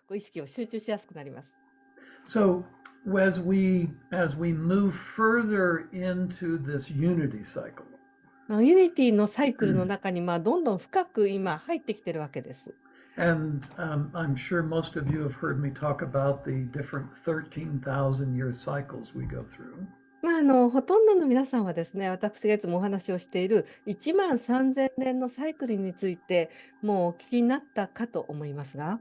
と、意識を集中しやすくなります。So as we move further into this unity cycle, ユニティのサイクルの中にどんどん深く今入ってきてるわけです。and I'm sure most of you have heard me talk about the different 13,000-year cycles we go through. ほとんどの皆さんはですね、私がいつもお話をしている1万3000年のサイクルについてもうお聞きになったかと思いますが、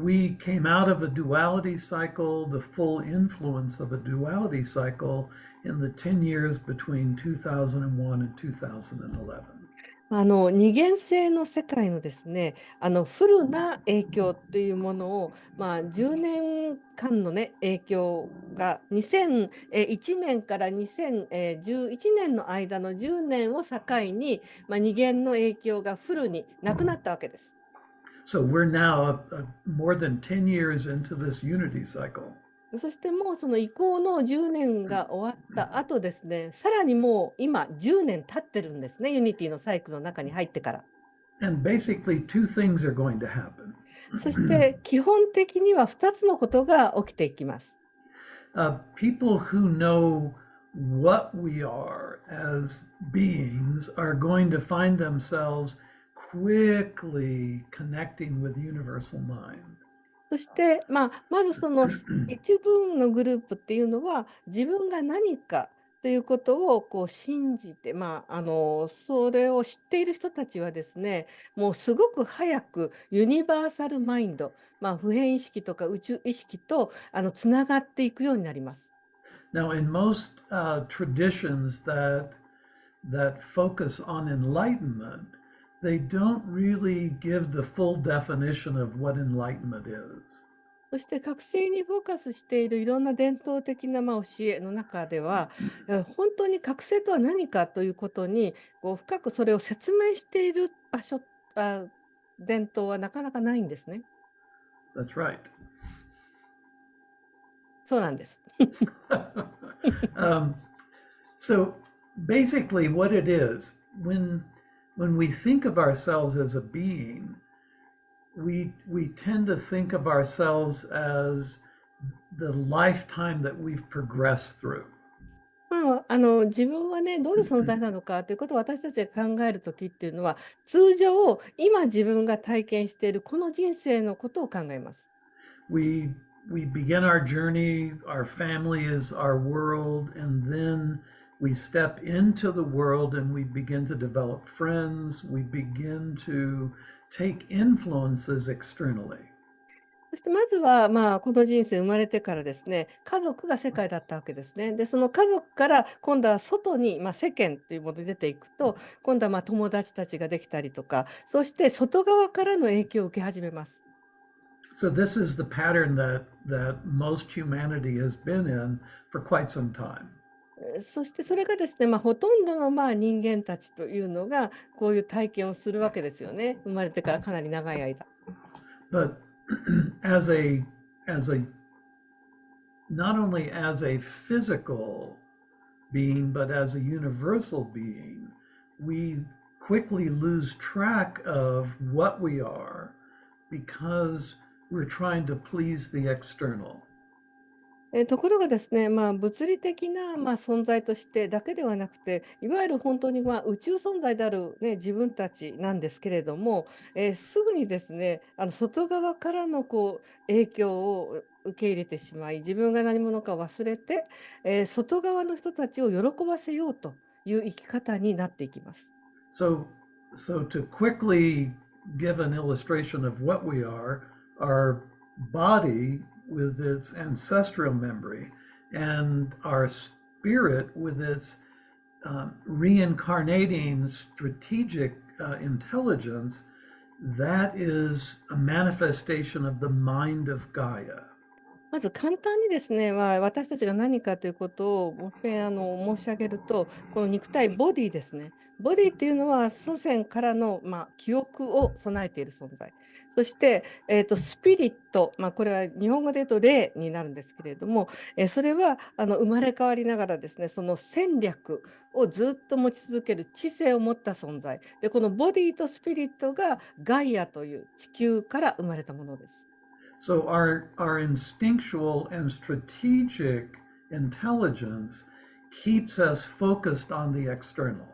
We came out of a duality cycle, the full influence of a duality cycle in the 10 years between 2001 and 2011. 二元性の世界のですね、フルな影響というものを、10年間のね、影響が2001年から2011年の間の10年を境に、二元の影響がフルになくなったわけです。So we're now more than 10 years into this unity cycle. そしてもうその移行の10年が終わった後ですね、さらにもう今10年経ってるんですね、ユニティのサイクルの中に入ってから。And basically, two things are going to happen. そして基本的には2つのことが起きていきます。People who know what we are as beings are going to find themselves quickly connecting with universal mind. そして、まずその一部のグループっていうのは自分が何かということを信じて、それを知っている人たちはですね、もうすごく早くユニバーサルマインド、普遍意識とか宇宙意識とつながっていくようになります。Now, in most traditions that focus on enlightenment, they don't really give the full definition of what enlightenment is. そして覚醒にフォーカスしているいろんな伝統的な教えの中では、本当に覚醒とは何かということに深くそれを説明している伝統はなかなかないんですね。That's right. そうなんです。So basically, what it is, when we think of ourselves as a being, we tend to think of ourselves as the lifetime that we've progressed through. 自分はね、どういう存在なのかということを私たちが考えるときっていうのは、通常、今自分が体験しているこの人生のことを考えます。We begin our journey, our family is our world, and then we step into the world and we begin to develop friends, we begin to take influences externally. そしてまずは、この人生生まれてからですね、家族が世界だったわけですね。で、その家族から今度は外に、世間というものに出ていくと、今度は友達たちができたりとか、そして外側からの影響を受け始めます。So this is the pattern that most humanity has been in for quite some time. そしてそれがですね、ほとんどの人間たちというのがこういう体験をするわけですよね。生まれてからかなり長い間。But as a not only as a physical being, but as a universal being, we quickly lose track of what we are because we're trying to please the external. ところがですね、物理的な、存在としてだけではなくて、いわゆる本当に、宇宙存在である、自分たちなんですけれども、すぐにですね、外側からの影響を受け入れてしまい、自分が何者か忘れて、外側の人たちを喜ばせようという生き方になっていきます。So to quickly give an illustration of what we are, our body with its ancestral memory and our spirit with its reincarnating strategic intelligence, that is a manifestation of the mind of Gaia. まず簡単にですね、私たちが何かということをもう一遍申し上げると、この肉体、ボディですね。ボディっていうのは祖先からの、記憶を備えている存在。そして、スピリット、これは日本語で言うと霊になるんですけれども、それは生まれ変わりながらですね、その戦略をずっと持ち続ける知性を持った存在。で、このボディとスピリットがガイアという地球から生まれたものです。So our instinctual and strategic intelligence keeps us focused on the external.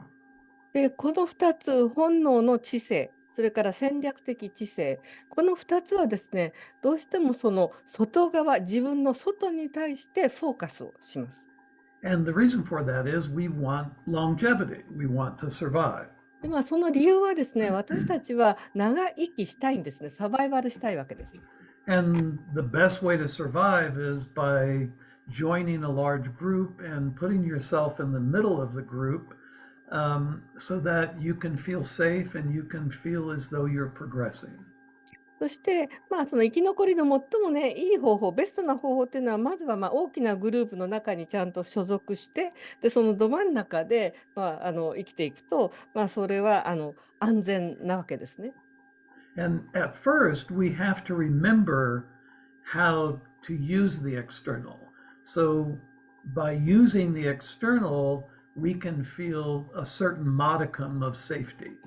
で、この2つ、本能の知性、それから戦略的知性、この2つはですね、どうしてもその外側、自分の外に対してフォーカスをします。And the reason for that is we want longevity. We want to survive. で、その理由はですね、私たちは長生きしたいんですね。サバイバルしたいわけです。And the best way to survive is by joining a large group and putting yourself in the middle of the group, so that you can feel safe and you can feel as though you're progressing. そして、その生き残りの最もね、いい方法、ベストな方法っていうのは、まずは大きなグループの中にちゃんと所属して、で、そのど真ん中で、生きていくと、それは安全なわけですね。And at first, we have to remember how to use the external. So by using the external, we can feel a certain modicum of safety.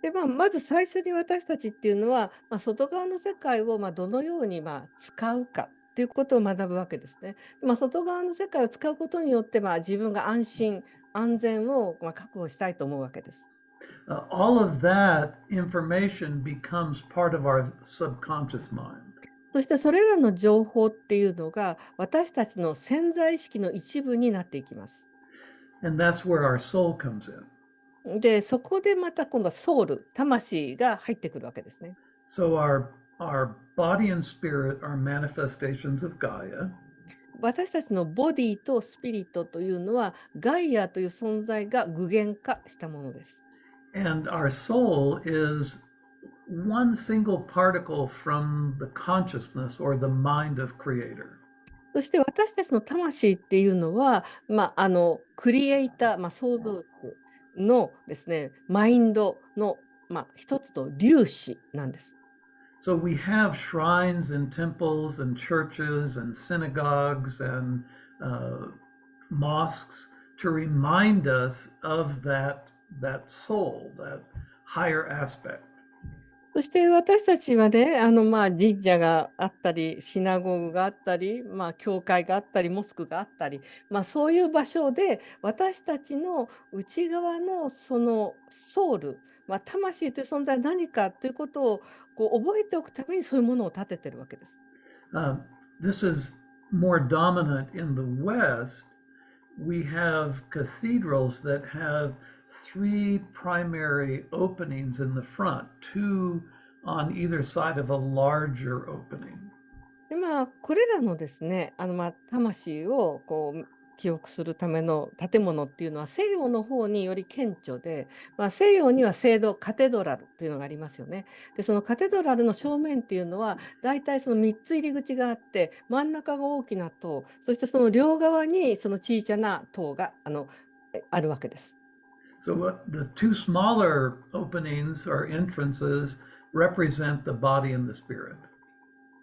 で、まず最初に私たちっていうのは、外側の世界をどのように使うかっていうことを学ぶわけですね。外側の世界を使うことによって、自分が安心安全を確保したいと思うわけです。All of that information becomes part of our subconscious mind. そしてそれらの情報っていうのが私たちの潜在意識の一部になっていきます。And that's where our soul comes in. で、そこでまた今度はソウル、魂が入ってくるわけですね。So our body and spirit are manifestations of Gaia. 私たちのボディとスピリットというのはガイアという存在が具現化したものです。And our soul is one single particle from the consciousness or the mind of Creator. そして私たちの魂っていうのは、クリエイター、創造主のですね、マインドの、一つの粒子なんです。So we have shrines and temples and churches and synagogues and mosques to remind us of that soul, that higher aspect. そして私たちはね、神社があったり、シナゴグがあったり、教会があったり、モスクがあったり、そういう場所で私たちの内側のそのソウル、魂という存在は何かということを覚えておくためにそういうものを立ててるわけです。This is more dominant in the West. We have cathedrals that have three primary openings in the front, two on either side of a larger opening. で、これらのですね、魂を記憶するための建物っていうのは西洋の方により顕著で、西洋には聖堂カテドラルというのがありますよね。で、そのカテドラルの正面っていうのは大体その3つ入り口があって、真ん中が大きな塔、そしてその両側にその小さな塔があるわけです。So the two smaller openings or entrances represent the body and the spirit.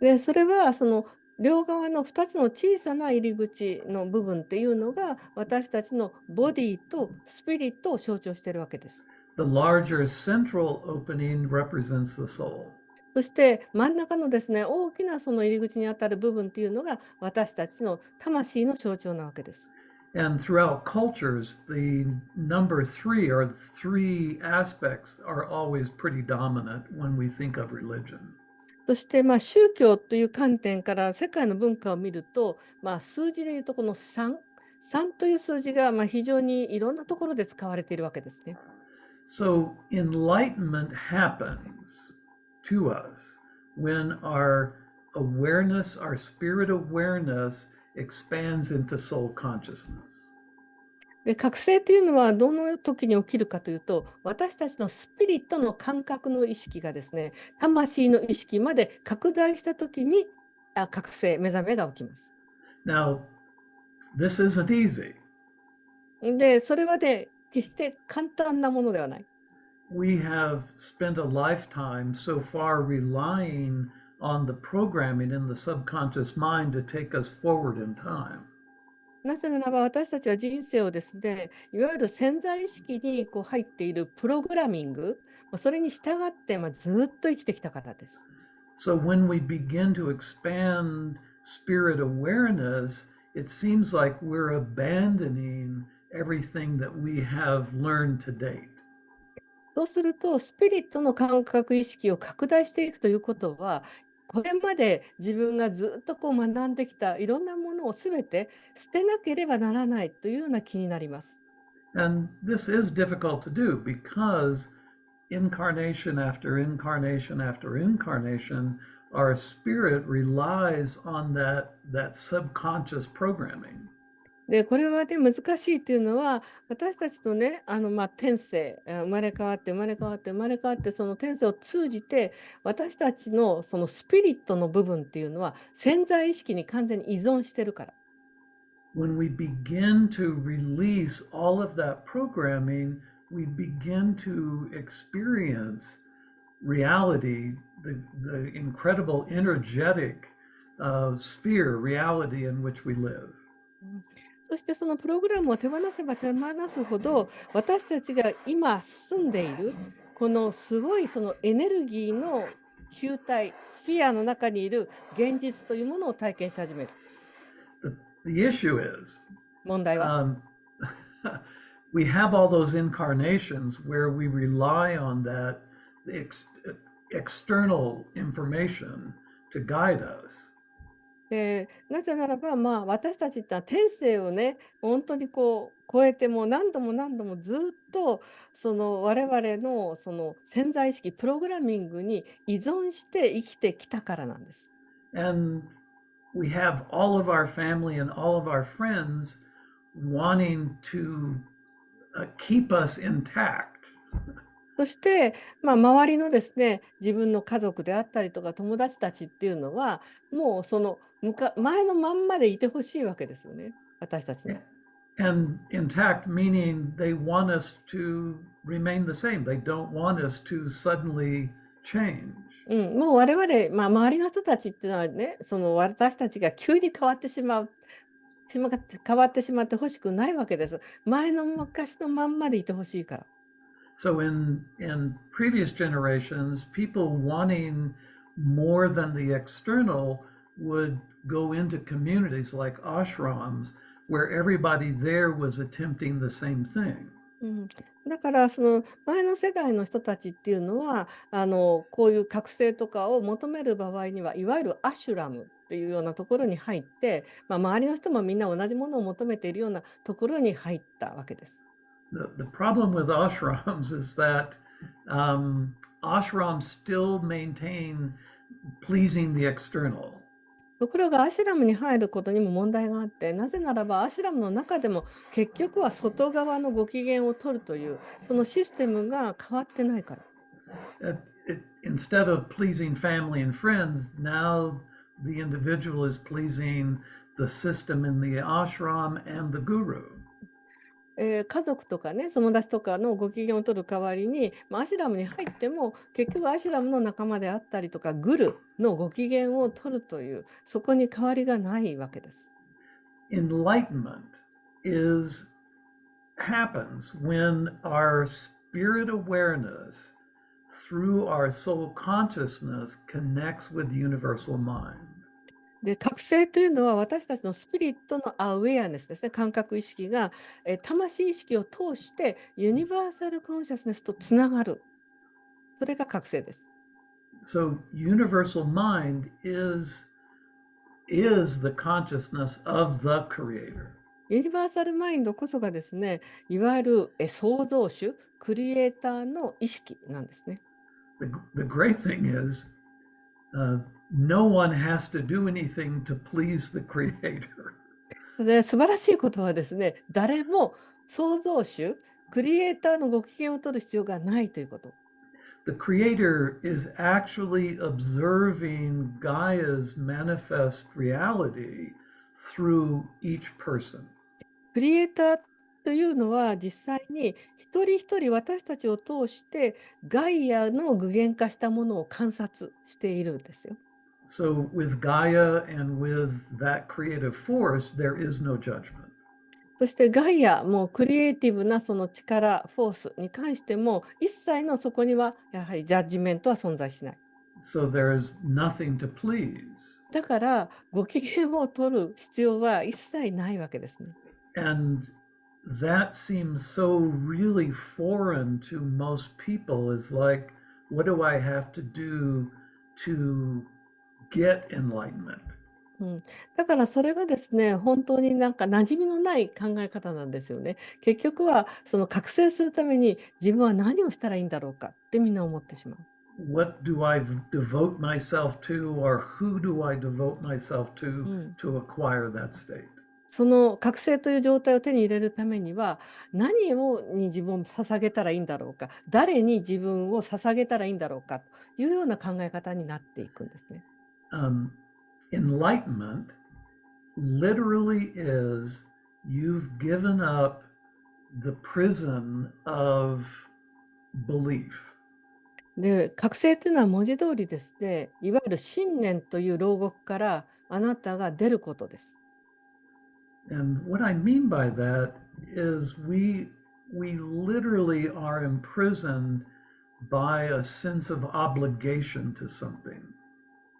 で、それはその両側の2つの小さな入り口の部分っていうのが私たちのボディとスピリットを象徴しているわけです。The larger central opening represents the soul. そして真ん中のですね、大きなその入り口にあたる部分っていうのが私たちの魂の象徴なわけです。And throughout cultures, the number three or three aspects are always pretty dominant when we think of religion. そして宗教という観点から世界の文化を見ると、数字でいうとこの3という数字が非常にいろんなところで使われているわけですね。So enlightenment happens to us when our awareness, our spirit awareness expands into soul consciousness. で、覚醒というのはどの時に起きるかというと、私たちのスピリットの感覚の意識がですね、魂の意識まで拡大した時に覚醒、目覚めが起きます。Now, this isn't easy. で、それはね、決して簡単なものではない。We have spent a lifetime so far relying on the programming in the subconscious mind to take us forward in time. なぜならば私たちは人生をですね、いわゆる潜在意識に入っているプログラミング、それに従ってずっと生きてきたからです。So when we begin to expand spirit awareness, it seems like we're abandoning everything that we have learned to date. そうすると、スピリットの感覚意識を拡大していくということは、これまで自分がずっとこう学んできたいろんなものをすべて捨てなければならないというような気になります。And this is difficult to do because incarnation after incarnation after incarnation, our spirit relies on that subconscious programming. で、これはね、難しいというのは、私たちのね、天性、生まれ変わって、生まれ変わって、生まれ変わって、その天性を通じて、私たちのそのスピリットの部分っていうのは、潜在意識に完全に依存してるから。When we begin to release all of that programming, we begin to experience reality, the incredible energetic sphere, reality in which we live. そしてそのプログラムを手放せば手放すほど、私たちが今住んでいる、このすごいそのエネルギーの球体、スフィアの中にいる現実というものを体験し始める。The issue is, 問題は、we have all those incarnations where we rely on that external information to guide us. なぜならば、私たちってのは天性をね、本当にこう超えても何度も何度もずっとその我々のその潜在意識、プログラミングに依存して生きてきたからなんです。And we have all of our family and all of our friends wanting to keep us intact. そして、周りのですね、自分の家族であったりとか友達たちっていうのは、もうその前のまんまでいてほしいわけですよね、私たちに。And intact meaning they want us to remain the same. They don't want us to suddenly change. もう我々、周りの人たちっていうのはね、その私たちが急に変わってしまってほしくないわけです。前の昔のまんまでいてほしいから。So in previous generations, people wanting more than the external would go into communities like ashrams where everybody there was attempting the same thing. だからその前の世代の人たちっていうのはこういう覚醒とかを求める場合にはいわゆるアシュラムっていうようなところに入って、周りの人もみんな同じものを求めているようなところに入ったわけです。The problem with ashrams is that ashrams still maintain pleasing the external. ところがアシュラムに入ることにも問題があって、なぜならばアシュラムの中でも結局は外側のご機嫌を取るというそのシステムが変わってないから。Instead of pleasing family and friends, now the individual is pleasing the system in the ashram and the guru. 家族とかね、友達とかのご機嫌を取る代わりに、アシュラムに入っても結局アシュラムの仲間であったりとかグルのご機嫌を取るというそこに変わりがないわけです。Enlightenment happens when our spirit awareness through our soul consciousness connects with the universal mind. で、覚醒というのは私たちのスピリットのアウェアネスですね、感覚意識が魂意識を通してユニバーサルコンシャスネスとつながる。それが覚醒です。So universal mind is the consciousness of the creator. ユニバーサルマインドこそがですね、いわゆる創造主、クリエイターの意識なんですね。The great thing is, no one has to do anything to please the creator. で、素晴らしいことはですね、誰も創造主、クリエイターのご機嫌を取る必要がないということ。The creator is actually observing Gaia's manifest reality through each person. クリエイターというのは実際に一人一人私たちを通してガイアの具現化したものを観察しているんですよ。So with Gaia and with that creative force, there is no judgment. そしてガイアもクリエイティブなその力、フォースに関しても一切のそこにはやはりジャッジメントは存在しない。So there is nothing to please. だからご機嫌を取る必要は一切ないわけですね。And that seems so really foreign to most people. Is like, what do I have to do to get enlightenment? だからそれがですね、本当になんか馴染みのない考え方なんですよね。結局はその覚醒するために自分は何をしたらいいんだろうかってみんな思ってしまう。What do I devote myself to, or who do I devote myself to acquire that state? その覚醒という状態を手に入れるためには何に自分を捧げたらいいんだろうか、誰に自分を捧げたらいいんだろうかというような考え方になっていくんですね。Enlightenment literally is you've given up the prison of belief. で、覚醒というのは文字通りですね、いわゆる信念という牢獄からあなたが出ることです。And what I mean by that is we literally are imprisoned by a sense of obligation to something.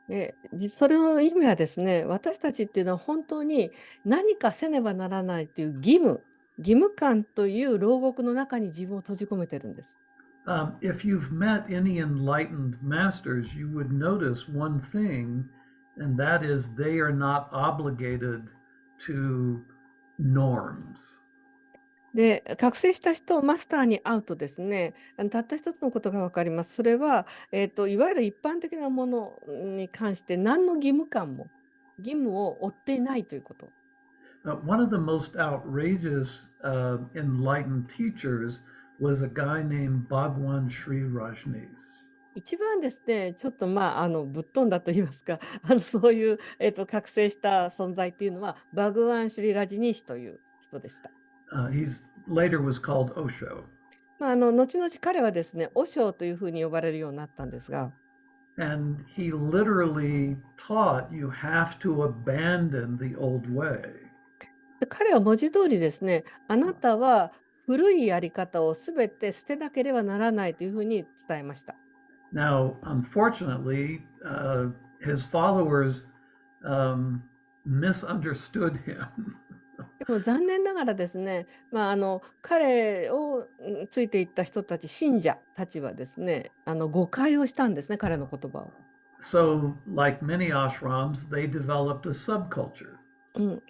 で、それの意味はですね、私たちっていうのは本当に何かせねばならないという義務感という牢獄の中に自分を閉じ込めてるんです。If you've met any enlightened masters, you would notice one thing, and that is they are not obligated to norms. で、覚醒した人をマスターに会うとですね、たった一つのことが分かります。それは、いわゆる一般的なものに関して何の義務を負っていないということ。One of the most outrageous enlightened teachers was a guy named Bhagwan Sri Rajneesh. 一番ですね、ちょっとぶっ飛んだと言いますか、そういう、覚醒した存在っていうのは、バグワン・シュリ・ラジニーシという人でした。He's later was called Osho. 後々彼はですね、和尚というふうに呼ばれるようになったんですが、And he literally taught you have to abandon the old way. 彼は文字通りですね、あなたは古いやり方をすべて捨てなければならないというふうに伝えました。Now, unfortunately, his followers misunderstood him. でも残念ながらですね、彼をついていった人たち、信者たちはですね、誤解をしたんですね、彼の言葉を。So, like many ashrams, they developed a subculture.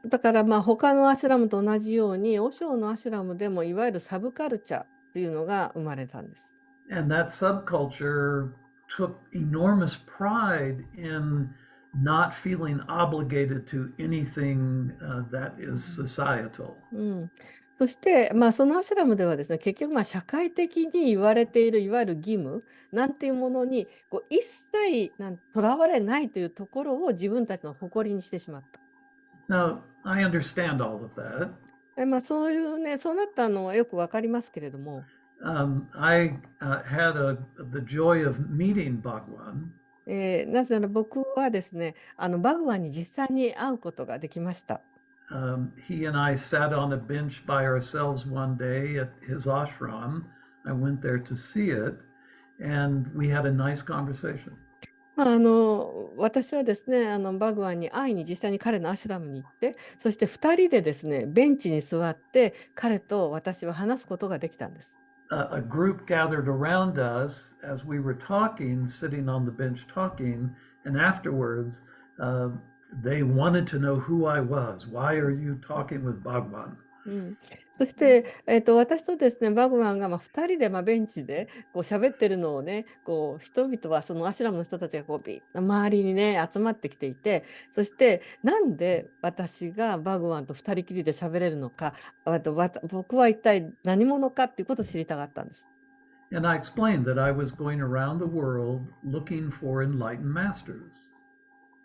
だから他のアシュラムと同じように、和尚のアシュラムでもいわゆるサブカルチャーというのが生まれたんです。And that subculture took enormous pride in not feeling obligated to anything that is societal. そして、そのアシュラムではですね、結局社会的に言われているいわゆる義務なんていうものに一切とらわれないというところを自分たちの誇りにしてしまった。Now, I understand all of that. そういうね、そうなったのはよくわかりますけれども、I had the joy of meeting Bhagwan. なぜなら僕はですね、バグワンに実際に会うことができました。He and I sat on a bench by ourselves one day at his ashram. I went there to see it, and we had a nice conversation. 私はですね、バグワンに会いに実際に彼のアシュラムに行って、そして2人でですね、ベンチに座って彼と私は話すことができたんです。A group gathered around us as we were talking, sitting on the bench talking, and afterwards, they wanted to know who I was. Why are you talking with Bhagwan? そして、私とですね、バグワンが2人でベンチで喋ってるのをね、人々はそのアシュラムの人たちが周りにね集まってきていて、そしてなんで私がバグワンと2人きりで喋れるのか、僕は一体何者かっていうことを知りたかったんです。And I explained that I was going around the world looking for enlightened masters.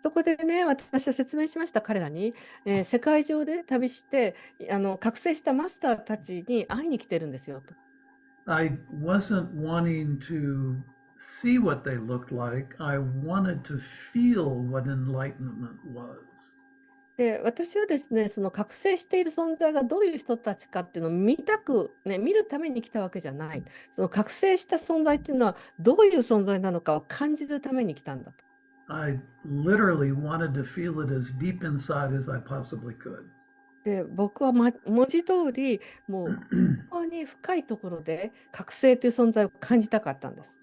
そこでね、私は説明しました、彼らに。世界中で旅して、覚醒したマスターたちに会いに来てるんですよと。I wasn't wanting to see what they looked like. I wanted to feel what enlightenment was. で、私はですね、その覚醒している存在がどういう人たちかっていうのを見るために来たわけじゃない。その覚醒した存在っていうのはどういう存在なのかを感じるために来たんだと。I literally wanted to feel it as deep inside as I possibly could. で、僕は、文字通り、もう本当に深いところで覚醒という存在を感じたかったんです。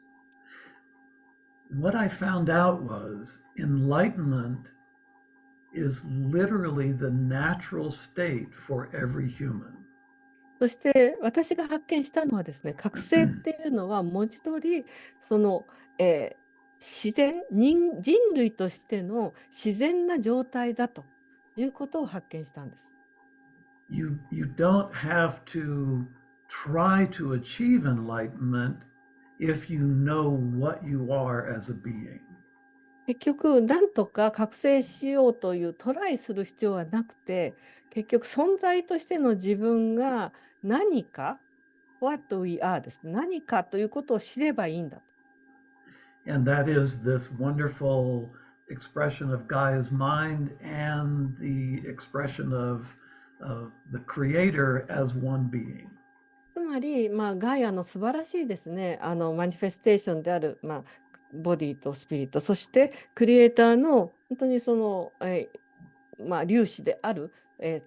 What I found out was enlightenment is literally the natural state for every human. そして私が発見したのはですね、覚醒っていうのは文字通りその、自然人類としての自然な状態だということを発見したんです。You don't have to try to achieve enlightenment if you know what you are as a being. 結局何とか覚醒しようというトライする必要はなくて、結局存在としての自分が何か What we are ですね、何かということを知ればいいんだと。And that is this wonderful expression of Gaia's mind and the expression of the creator as one being. つまり、ガイアの素晴らしいですね、マニフェステーションである、ボディとスピリット、そしてクリエイターの本当にその、粒子である、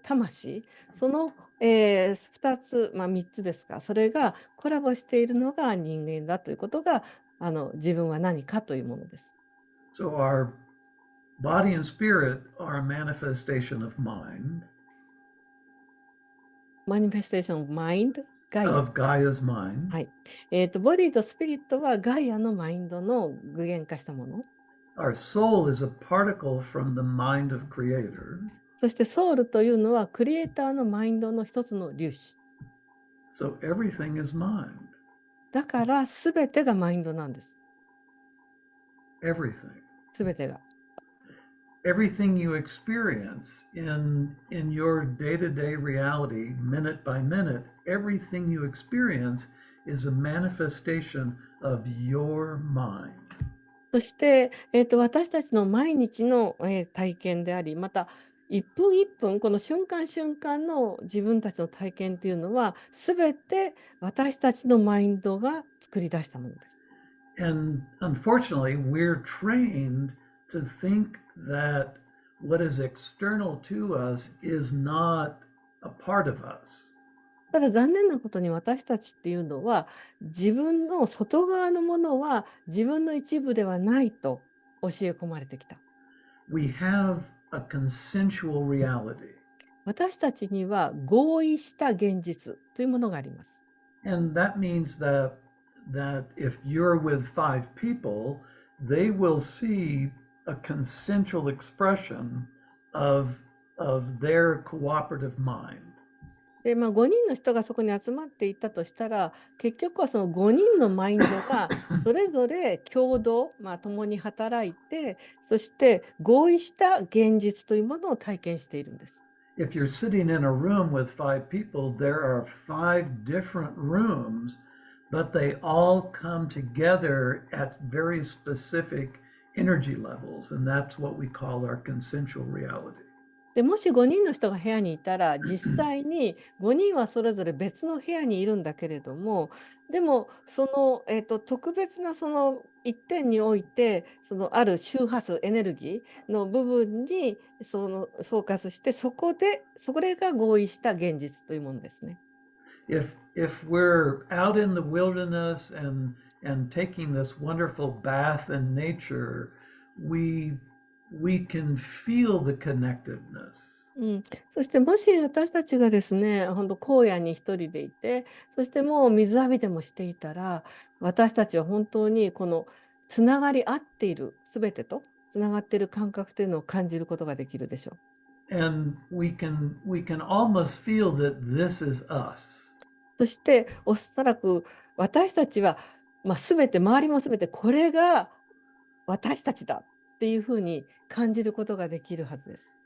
魂、その、2つ、3つですか、それがコラボしているのが人間だということが、自分は何かというものです。So our body and spirit are a manifestation of mind, マニフェステーション、マインド、ガイア。of Gaia's mind. はい。ボディとスピリットはガイアのマインドの具現化したもの。Our soul is a particle from the mind of Creator. そしてソウルというのはクリエイターのマインドの一つの粒子。So everything is mind. だから全てがマインドなんです。Everything. 全てが。Everything you experience in your day-to-day reality, minute by minute, everything you experience is a manifestation of your mind. そして、私たちの毎日の、体験であり、また1分1分、この瞬間瞬間の自分たちの体験というのは、全て私たちのマインドが作り出したものです。And unfortunately, we're trained to think that what is external to us is not a part of us. ただ残念なことに私たちっていうのは自分の外側のものは自分の一部ではないと教え込まれてきた。We have a consensual reality. 私たちには合意した現実というものがあります。And that means that if you're with 5 people, they will see a consensual expression of their cooperative mind. で、5人の人がそこに集まっていったとしたら、結局はその5人のマインドがそれぞれ共同、共に働いて、そして合意した現実というものを体験しているんです。If you're sitting in a room with 5 people, there are 5 different rooms, but they all come together at very specific energy levels, and that's what we call our consensual reality. でもし5人の人が部屋にいたら実際に5人はそれぞれ別の部屋にいるんだけれども、でもその、特別なその一点においてそのある周波数エネルギーの部分にそのフォーカスしてそれが合意した現実というものですね。If we're out in the wilderness and taking this wonderful bath in nature, we can feel the connectedness. そしてもし私たちがですね、本当荒野に一人でいて、そしてもう水浴びでもしていたら、私たちは本当にこのつながり合っている、すべてとつながっている感覚というのを感じることができるでしょう。And we can almost feel that this is us. そしておそらく私たちは、すべて周りもすべてこれが私たちだっていうふうに感じることができるはずです。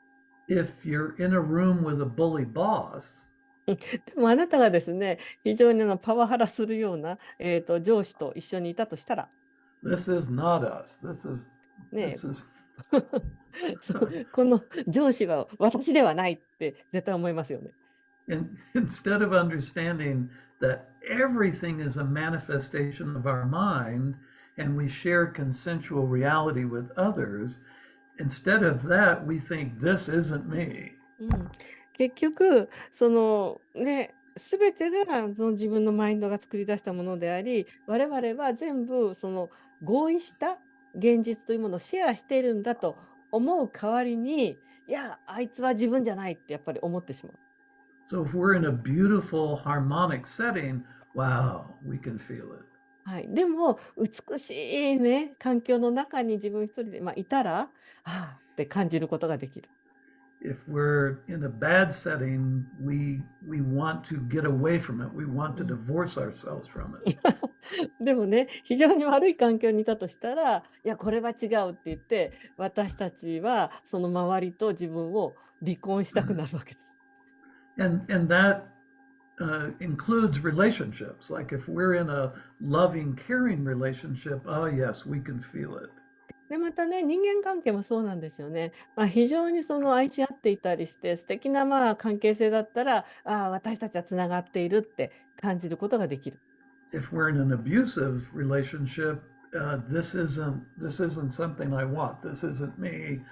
If you're in a room with a bully boss, でもあなたがですね、非常にパワハラするような、上司と一緒にいたとしたら、this is not us. This is ね、この上司は私ではないって絶対思いますよね。Instead of understanding that everything is a manifestation of our mind and we share consensual reality with others, instead of that, we think this isn't me. 結局そのね、全てがその自分のマインドが作り出したものであり、我々は全部その合意した現実というものをシェアしているんだと思う代わりに、いや、あいつは自分じゃないってやっぱり思ってしまう。So if we're in a beautiful harmonic setting, wow, we can feel it. はい、でも美しいね環境の中に自分一人で、いたら、ああって感じることができる。If we're in a bad setting, we want to get away from it. We want to divorce ourselves from it. でもね、非常に悪い環境にいたとしたら、いや、これは違うって言って、私たちはその周りと自分を離婚したくなるわけです。And that includes relationships. Like if we're in a loving, caring relationship, oh yes, we can feel it. で、またね、人間関係もそうなんですよね。非常にその愛し合っていたりして、素敵な関係性だったら、ああ、私たちはつながっているって感じることができる。If we're in an abusive relationship, this isn't something I want. This isn't me.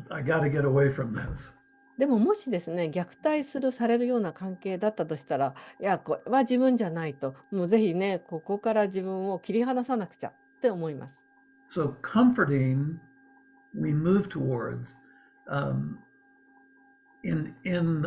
I got to get away from this. でももしですね、虐待されるような関係だったとしたら、いや、これは自分じゃないと、もうぜひね、ここから自分を切り離さなくちゃって思います。So comforting, we move towards in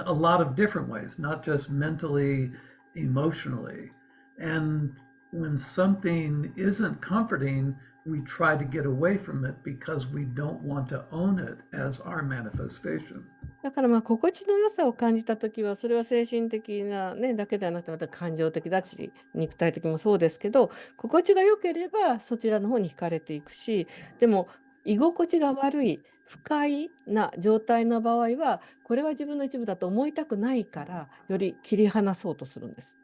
a lot of different ways, not just mentally, emotionally. And when something isn't comforting, we try to get away from it because we don't want to own it as our manifestation. だから心地の良さを感じたときは、それは精神的な、ね、だけではなくて、また感情的だし、肉体的もそうですけど、心地が良ければそちらの方に惹かれていくし、でも居心地が悪い、不快な状態の場合は、これは自分の一部だと思いたくないから、より切り離そうとするんです。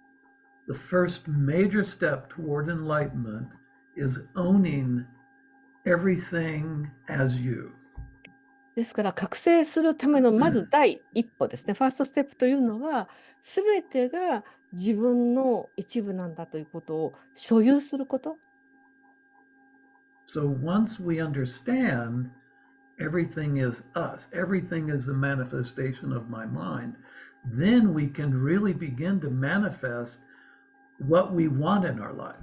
The first major step toward enlightenment is owning everything as you. ですから覚醒するためのまず第一歩ですね。ファーストステップというのは、すべてが自分の一部なんだということを所有すること。So once we understand everything is us, everything is the manifestation of my mind, then we can really begin to manifest what we want in our life.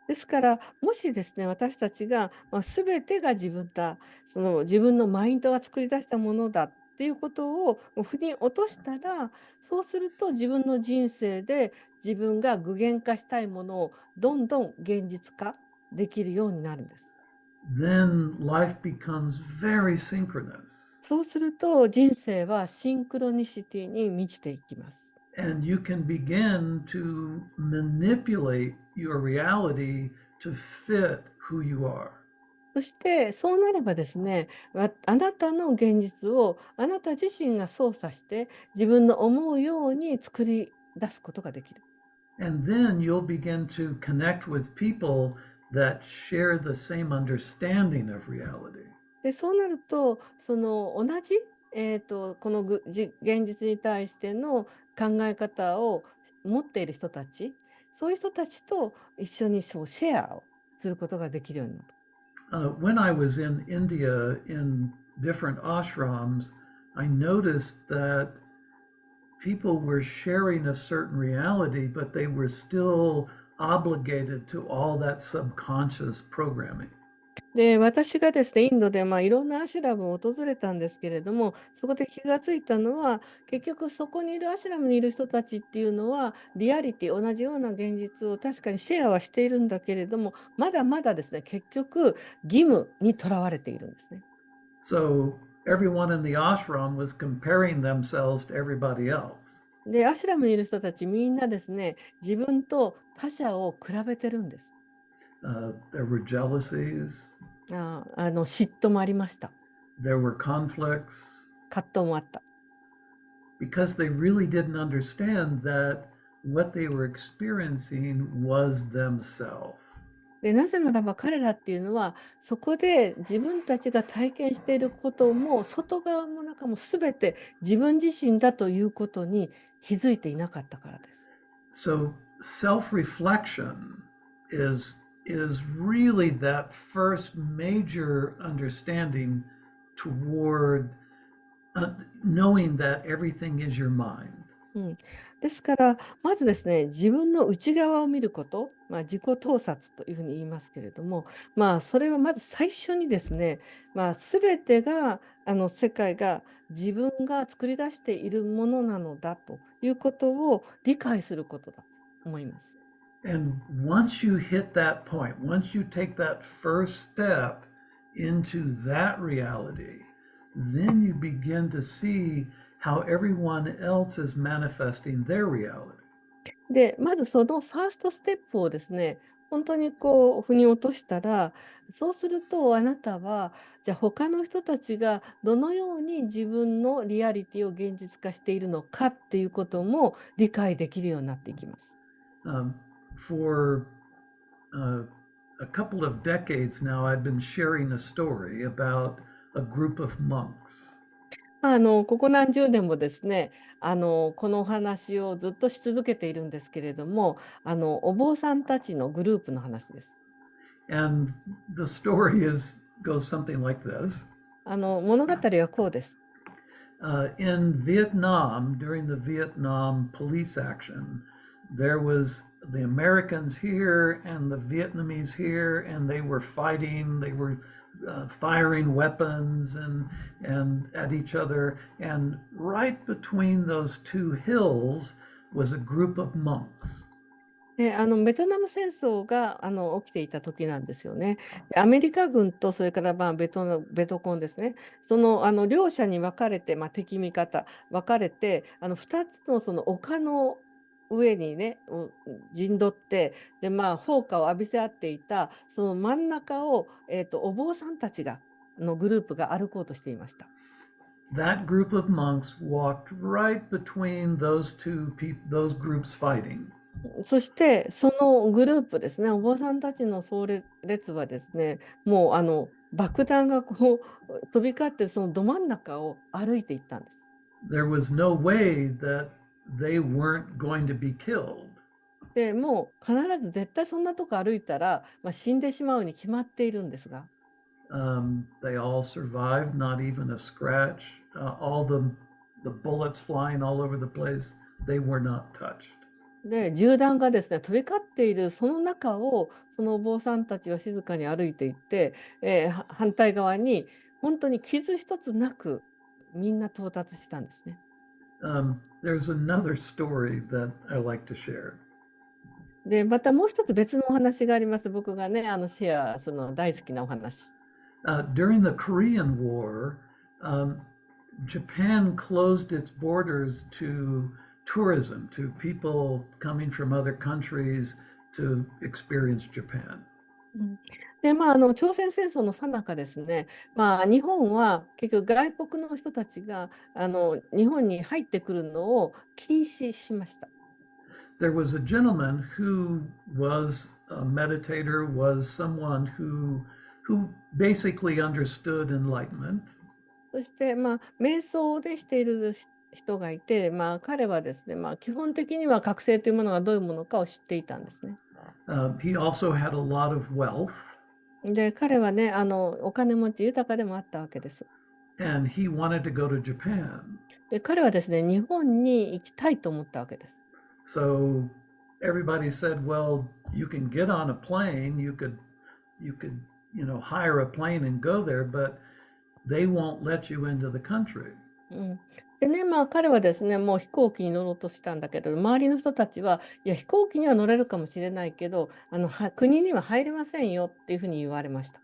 ですから、もしですね、私たちが、すべてが自分だ、その自分のマインドが作り出したものだっていうことを腑に落としたら、そうすると自分の人生で自分が具現化したいものをどんどん現実化できるようになるんです。Then life becomes very synchronous. そうすると人生はシンクロニシティに満ちていきます。And you can begin to manipulate your reality to fit who you are. そしてそうなればですね、あなたの現実をあなた自身が操作して自分の思うように作り出すことができる。And then you'll begin to connect with people that share the same understanding of reality. で、そうなるとその同じ、この現実に対しての考え方を持っている人たち、そういう人たちと一緒にシェアをすることができるようになる。When I was in India in different ashrams, I noticed that people were sharing a certain reality, but they were still obligated to all that subconscious programming. で、私がですね、インドでいろんなアシュラムを訪れたんですけれども、そこで気がついたのは、結局そこにいるアシュラムにいる人たちっていうのは、リアリティ、同じような現実を確かにシェアはしているんだけれども、まだまだですね、結局義務にとらわれているんですね。So everyone in the ashram was comparing themselves to everybody else. で、アシュラムにいる人たちみんなですね、自分と他者を比べてるんです。There were jealousies. 嫉妬もありました。There were conflicts. 葛藤もあった。Because they really didn't understand that what they were experiencing was themselves. で、なぜならば彼らっていうのは、そこで自分たちが体験していることも、外側も中も全て自分自身だということに気づいていなかったからです。So self-reflection is is really that first major understanding toward knowing that everything is your mind. うん、ですから、まずですね、自分の内側を見ること、自己洞察というふうに言いますけれども、それはまず最初にですね、全てが世界が自分が作り出しているものなのだということを理解することだと思います。And once you hit that point, once you take that first step into that reality, then you begin to see how everyone else is manifesting their reality. で、まずそのファーストステップをですね、本当にこう腑に落としたら、そうするとあなたは、じゃあ他の人たちがどのように自分のリアリティを現実化しているのかっていうことも理解できるようになっていきます。Um, for a couple of decades now, I've been sharing a story about a group of monks. ここ何十年もですね、このお話をずっとし続けているんですけれども、お坊さんたちのグループの話です。And the story goes something like this. 物語はこうです。In Vietnam, during the Vietnam police action, there was the Americans here and the Vietnamese here, and they were fighting. They were firing weapons and at each other. And right between those two hills was a group of monks. で、ベトナム戦争が起きていた時なんですよね。でアメリカ軍とそれからベトコンですね。その両者に分かれて、敵味方分かれて2つのその丘の上にね陣取ってで砲火を浴びせ合っていたその真ん中を、お坊さんたちがグループが歩こうとしていました。That group of monks walked right between those groups fighting. そしてそのグループですね、お坊さんたちの総列はですね、もう爆弾がこう飛び交ってそのど真ん中を歩いていったんです。There was no way that they weren't going to be killed. でもう必ず絶対そんなとこ歩いたら、死んでしまうに決まっているんですが、They all survived, not even a scratch. All the bullets flying all over the place, they were not touched. で銃弾がですね飛び交っているその中をそのお坊さんたちは静かに歩いていって、反対側に本当に傷一つなくみんな到達したんですね。There's another story that I like to share. で、またもう一つ別のお話があります。僕がね、シェア、大好きなお話。During the Korean War, Japan closed its borders to tourism, to people coming from other countries to experience Japan. で、朝鮮戦争の最中ですね、日本は結局外国の人たちが日本に入ってくるのを禁止しました。There was a gentleman who was a meditator, was someone who basically understood enlightenment. そして、瞑想でしている人がいて、彼はですね、基本的には覚醒というものがどういうものかを知っていたんですね。He also had a lot of wealth. で、彼はね、お金持ち豊かでもあったわけです。And he wanted to go to Japan. で、彼はですね、日本に行きたいと思ったわけです。So everybody said, "Well, you can get on a plane. You could, hire a plane and go there, but they won't let you into the country." でね、彼はですね、もう飛行機に乗ろうとしたんだけど、周りの人たちは、いや、飛行機には乗れるかもしれないけど、国には入れませんよっていうふうに言われました。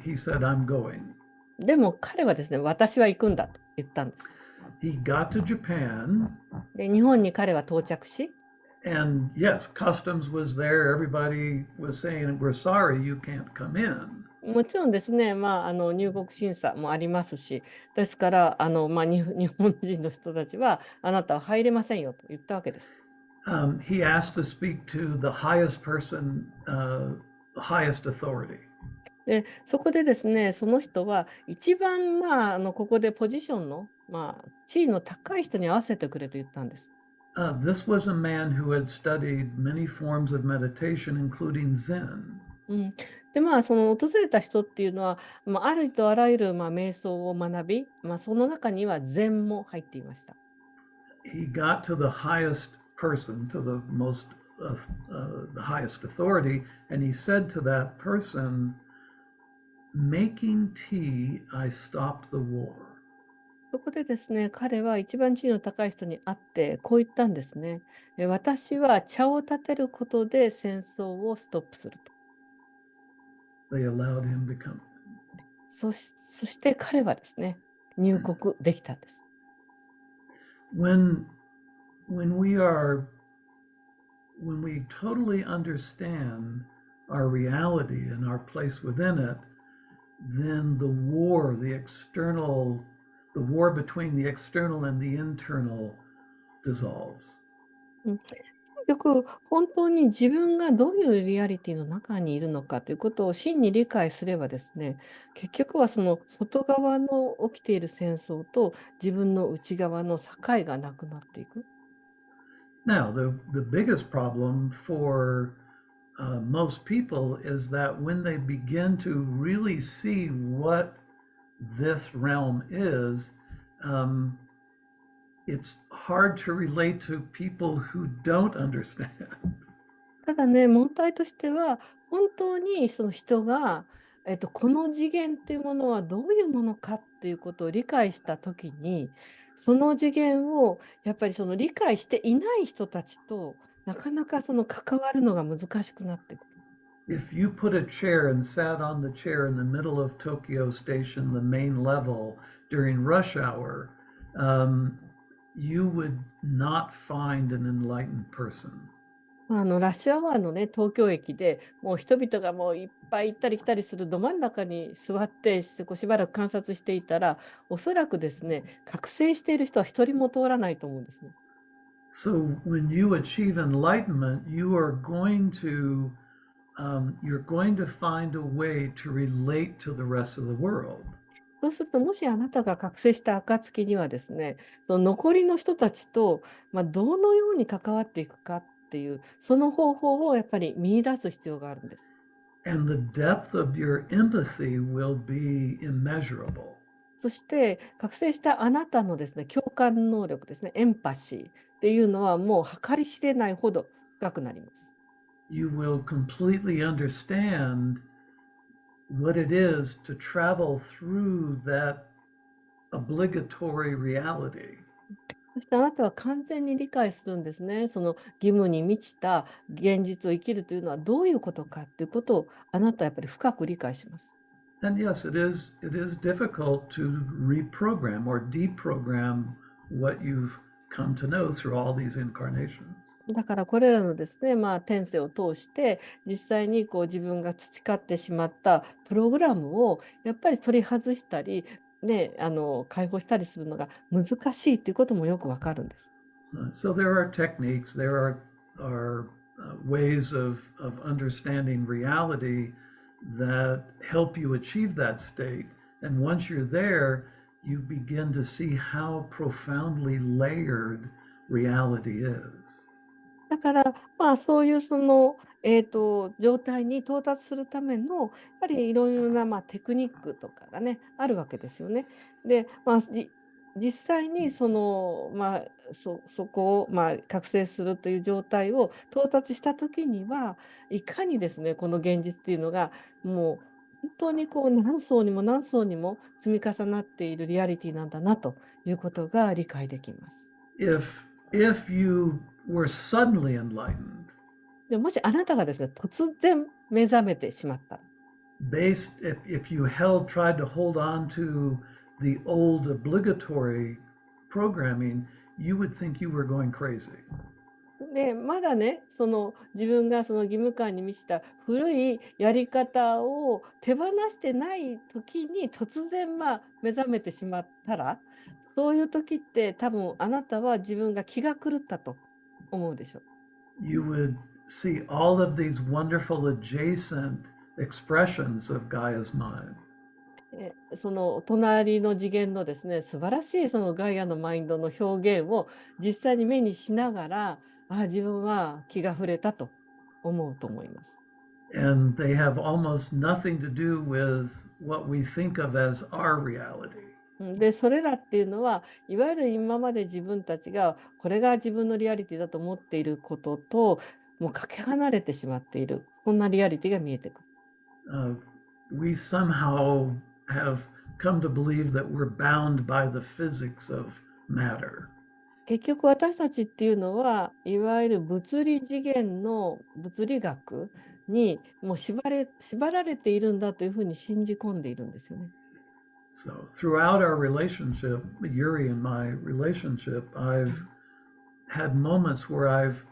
He said, "I'm going." でも彼はですね、私は行くんだと言ったんです。He got to Japan. で、日本に彼は到着し、And yes, customs was there. Everybody was saying, "We're sorry, you can't come in." もちろんですね、入国審査もありますし、ですから、日本人の人たちは、あなたは入れませんよと言ったわけです。He asked to speak to the highest person highest authority. で、そこでですね、その人は一番、ここでポジションの、地位の高い人に合わせてくれと言ったんです。This was a man who had studied many forms of meditation, including Zen. うん、でその訪れた人っていうのは、ありとあらゆる、瞑想を学び、その中には禅も入っていました。He got to the highest person, to the most, the highest authority, and he said to that person, "Making tea, I stopped the war." そこでですね、彼は一番地位の高い人に会って、こう言ったんですね。私は茶を立てることで戦争をストップすると。They allowed him to come. そして彼はですね、入国できたんです。When we totally understand our reality and our place within it, then the war between the external and the internal dissolves. よく本当に自分がどういうリアリティの中にいるのかということを真に理解すればですね、結局はその外側の起きている戦争と自分の内側の境がなくなっていく。Now, the biggest problem for most people is that when they begin to really see what this realm is, it's hard to relate to people who don't understand. ただね、問題としては、本当にその人が、この次元っていうものはどういうものかっていうことを理解したときに、その次元をやっぱりその理解していない人たちとなかなかその関わるのが難しくなってくる。If you put a chair and sat on the chair in the middle of Tokyo Station, the main level, during rush hour, you would not find an enlightened person. ラッシュアワーのね、東京駅でもう人々がもういっぱい行ったり来たりするど真ん中に座ってしばらく観察していたら、おそらくですね、覚醒している人は一人も通らないと思うんですね。So when you achieve enlightenment, you're going to find a way to relate to the rest of the world. そうすると、もしあなたが覚醒した暁にはですね、その残りの人たちと、どのように関わっていくかっていう、その方法をやっぱり見出す必要があるんです。And the depth of your empathy will be immeasurable. そして、覚醒したあなたのですね、共感能力ですね、エンパシーっていうのはもう計り知れないほど深くなります。You will completely understand what it is to travel through that obligatory reality. そしてあなたは完全に理解するんですね。その義務に満ちた現実を生きるというのはどういうことかっていうことをあなたはやっぱり深く理解します。And yes, it is difficult to reprogram or deprogram what you've come to know through all these incarnations. だからこれらのですね、転生を通して実際にこう自分が培ってしまったプログラムをやっぱり取り外したり、ね、解放したりするのが難しいということもよくわかるんです。So there are techniques, there are ways of understanding reality that help you achieve that state. And once you're there, you begin to see how profoundly layered reality is. だから、そういうその、状態に到達するための、やっぱりいろいろな、テクニックとかがね、あるわけですよね。で、実際にその、そこを、覚醒するという状態を到達した時には、いかにですね、この現実っていうのが、もう本当にこう何層にも何層にも積み重なっているリアリティなんだなということが理解できます。If you were suddenly enlightened, でもしあなたがですね、突然目覚めてしまったら、if you tried to hold on to the old obligatory programming, you would think you were going crazy. で、まだね、その自分がその義務感に満ちた古いやり方を手放してない時に突然目覚めてしまったら、そういう時って多分あなたは自分が気が狂ったと思うでしょう。You would see all of these wonderful adjacent expressions of Gaia's mind. その隣の次元のですね、素晴らしいそのガイアのマインドの表現を実際に目にしながら、自分は気が触れたと思うと思います。And they have almost nothing to do with what we think of as our reality. で、それらっていうのは、いわゆる今まで自分たちがこれが自分のリアリティだと思っていることと、もうかけ離れてしまっている、そんなリアリティが見えてくる。We somehow have come to believe that we're bound by the physics of matter. 結局私たちっていうのは、いわゆる物理次元の物理学にもう縛られているんだというふうに信じ込んでいるんですよね。So throughout our relationship, Yuri and my relationship, I've had moments where I've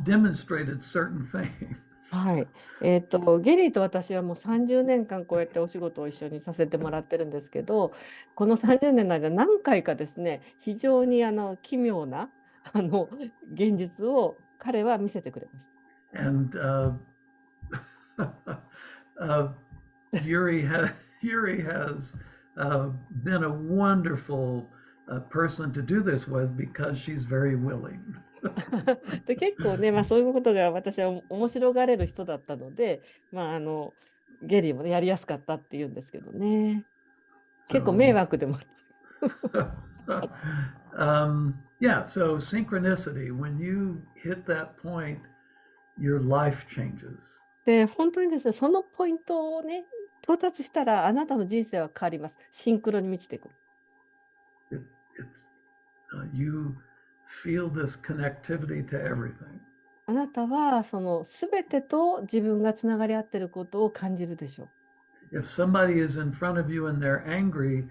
demonstrated certain things. はい。ゲリーと私はもう30年間こうやってお仕事を一緒にさせてもらってるんですけど、この30年の間何回かですね、非常に奇妙な現実を彼は見せてくれました。And Yuri has been a wonderful person to do this with because she's very willing. で結構ね、そういうことが私は面白がれる人だったので、ゲリーもね、やりやすかったっていうんですけどね。結構迷惑でも。Yeah, so synchronicity, when you hit that point, your life changes. で、本当にですね、そのポイントをね、到達したら、あなたの人生は変わります。シンクロに満ちてくる。You feel this connectivity to everything. あなたは、その全てと自分がつながり合っていることを感じるでしょう。If somebody is in front of you and they're angry,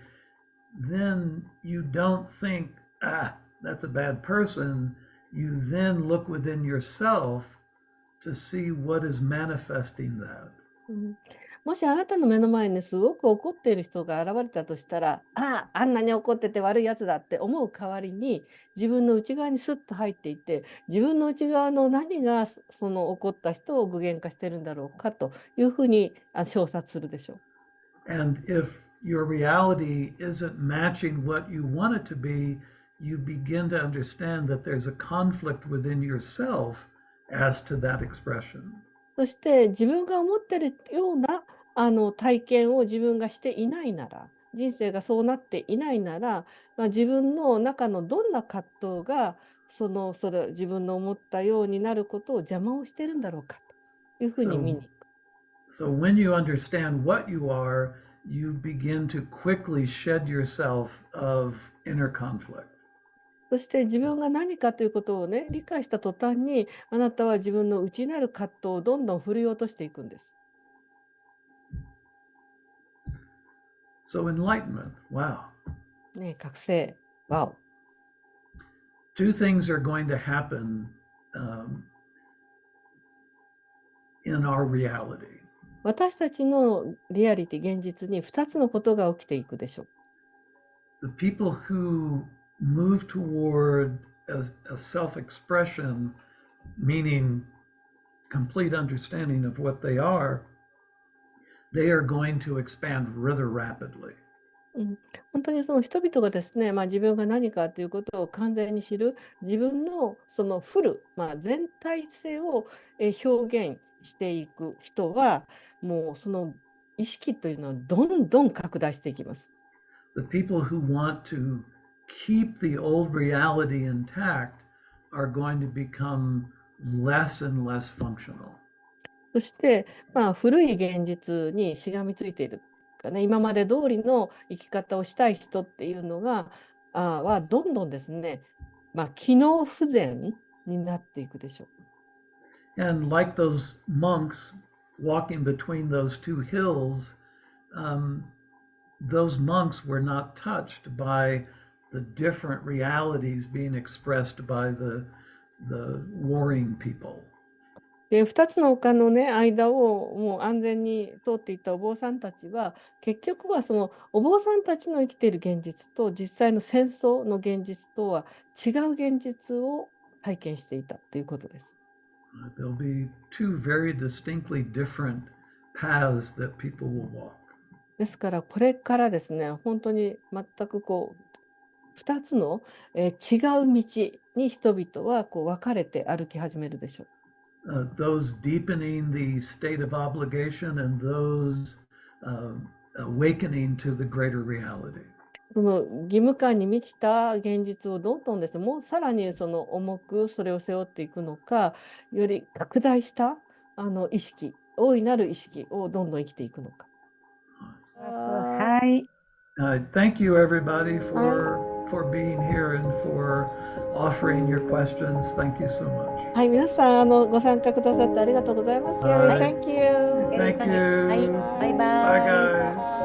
then you don't think, that's a bad person. You then look within yourself to see what is manifesting that. もしあなたの目の前にすごく怒っている人が現れたとしたら、あんなに怒ってて悪いやつだって思う代わりに、自分の内側にスッと入っていって、自分の内側の何がその怒った人を具現化してるんだろうかというふうに証察するでしょう。And if your reality isn't matching what you want it to be, you begin to understand that there's a conflict within yourself as to that expression. そして自分が思っているような体験を自分がしていないなら、人生がそうなっていないなら、自分の中のどんな葛藤がそれ自分の思ったようになることを邪魔をしているんだろうかというふうに見に行く。So when you understand what you are, you begin to quickly shed yourself of inner conflict. そして自分が何かということをね、理解した途端に、あなたは自分の内なる葛藤をどんどん振り落としていくんです。So enlightenment, wow. ね、覚醒、wow. Two things are going to happen in our reality. 私たちのリアリティ、現実に2つのことが起きていくでしょう。The people who move toward a self-expression, meaning complete understanding of what they are going to expand rather rapidly. 本当にその人々がですね、自分が何かということを完全に知る、自分のそのフル、全体性を表現していく人は、もうその意識というのはどんどん拡大していきます。The people who want to keep the old reality intact are going to become less and less functional. そして、古い現実にしがみついているかね、今まで通りの生き方をしたい人っていうのがはどんどんですね、機能不全になっていくでしょう。And like those monks walking between those two hills, those monks were not touched by the different realities being expressed by the warring people. で、2つの丘のね、間をもう安全に通っていったお坊さんたちは、結局はそのお坊さんたちの生きている現実と実際の戦争の現実とは違う現実を体験していたということです。There'll be two very distinctly different paths that people will walk. ですからこれからですね、本当に全くこう2つの、違う道に人々はこう分かれて歩き始めるでしょう。Those deepening the state of obligation and those awakening to the greater reality. その義務感に満ちた現実をどんどんですね、もうさらにその重くそれを背負っていくのか、より拡大した意識、大いなる意識をどんどん生きていくのか。はい。Thank you, everybody, for being here and for offering your questions. Thank you so much. はい、皆さんご参加くださってありがとうございます。はい Thank you. Thank you. はい、バイバイ。Bye, guys.